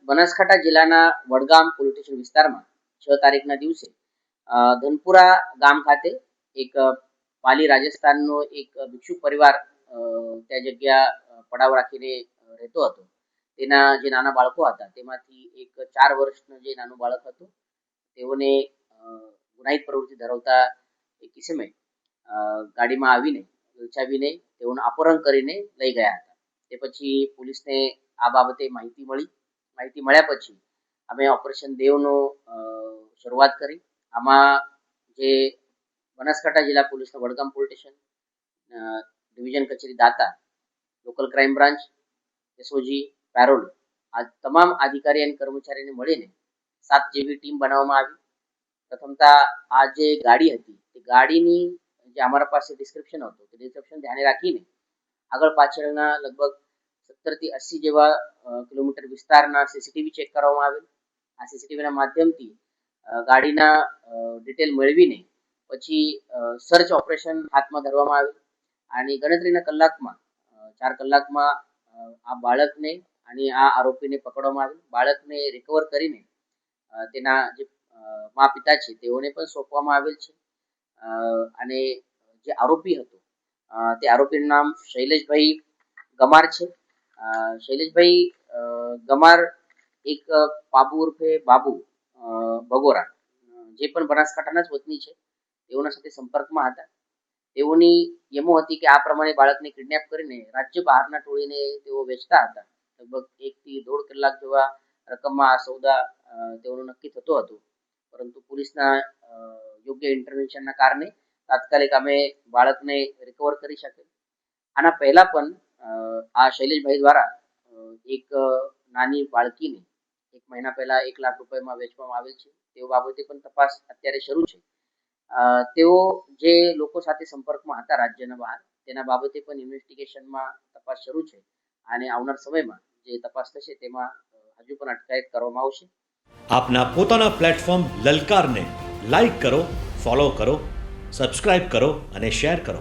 બનાસકાંઠા જિલ્લાના Vadgam police station વિસ્તારમાં 6 તારીખના દિવસે ધનપુરા ગામ ખાતે એક પાલી રાજસ્થાનનો એક ભિક્ષુક પરિવાર ત્યાં જગ્યા પડાવ રાખીને રહેતો હતો. તેના જે નાના બાળકો હતા તેમાંથી એક 4 વર્ષનું જે નાનું બાળક હતું તેઓને ગુનાહિત પ્રવૃત્તિ ધરાવતા એક કિસ્મે ગાડીમાં આવીને ઉલચાવીને તેઓનું અપહરણ કરીને લઈ ગયા હતા. તે પછી પોલીસને આ બાબતે માહિતી મળ્યા પછી અમે ઓપરેશન દેવનો શરૂઆત કરી. આમાં જે બનાસકાંઠા જિલ્લા પોલીસના વડગામ પોલીસ સ્ટેશન, ડિવિઝન કચેરી દાતા, local crime branch, SOG, parole, આ તમામ અધિકારી અને કર્મચારીને મળીને 7 જેવી ટીમ બનાવવામાં આવી. પ્રથમતા આ જે ગાડી હતી તે ગાડીની જે અમારા પાસે ડિસ્ક્રિપ્શન હતું તે ડિસ્ક્રિપ્શન ધ્યાને રાખીને આગળ પાછળના લગભગ 70 થી 80 જેવા કિલોમીટર વિસ્તારના સીસીટીવી ચેક કરવામાં આવેલ. આ સીસીટીવીના માધ્યમથી ગાડીના ડિટેલ મેળવીને પછી સર્ચ ઓપરેશન હાથમાં ધરવામાં આવેલ અને ગણતરીના કલાકમાં 4 કલાકમાં આ બાળકને અને આ આરોપીને પકડવામાં આવેલ. બાળકને રિકવર કરીને તેના જે મા પિતા છે તેઓને પણ સોંપવામાં આવેલ છે. અને જે આરોપી હતો તે આરોપીનું નામ શૈલેષભાઈ ગમાર છે. શૈલેષભાઈ ગમાર એક પાબુ ઉર્ફે બાબુ ભગોરા, જે પણ બનાસકાંઠાના જ વતની છે, તેઓના સાથે સંપર્કમાં હતા. તેઓની એમો હતી કે આ પ્રમાણે બાળકને કિડનેપ કરીને રાજ્ય બહારના ટોળીને તેઓ વેચતા હતા. લગભગ 1 થી 1.5 કલાક જેવા રકમમાં આ સોદા તેઓનો નક્કી થતો હતો, પરંતુ પોલીસના યોગ્ય ઇન્ટરવેન્શનના કારણે તાત્કાલિક અમે બાળકને રિકવર કરી શક્યા. આના પહેલા પણ આ શૈલેષભાઈ દ્વારા એક નાની બાળકીને 1 મહિના પહેલા 1 લાખ રૂપિયામાં વેચવામાં આવેલ છે. તેઓ બાબતે પણ તપાસ અત્યારે શરૂ છે. તેઓ જે લોકો સાથે સંપર્કમાં હતા રાજ્યના બહાર, તેના બાબતે પણ ઇન્વેસ્ટિગેશનમાં તપાસ શરૂ છે અને આવનાર સમયમાં જે તપાસ થશે તેમાં હજુ પણ અટકાયત કરવામાં આવશે. આપના પોતાના પ્લેટફોર્મ લલકારને લાઈક કરો, ફોલો કરો, સબસ્ક્રાઇબ કરો અને શેર કરો.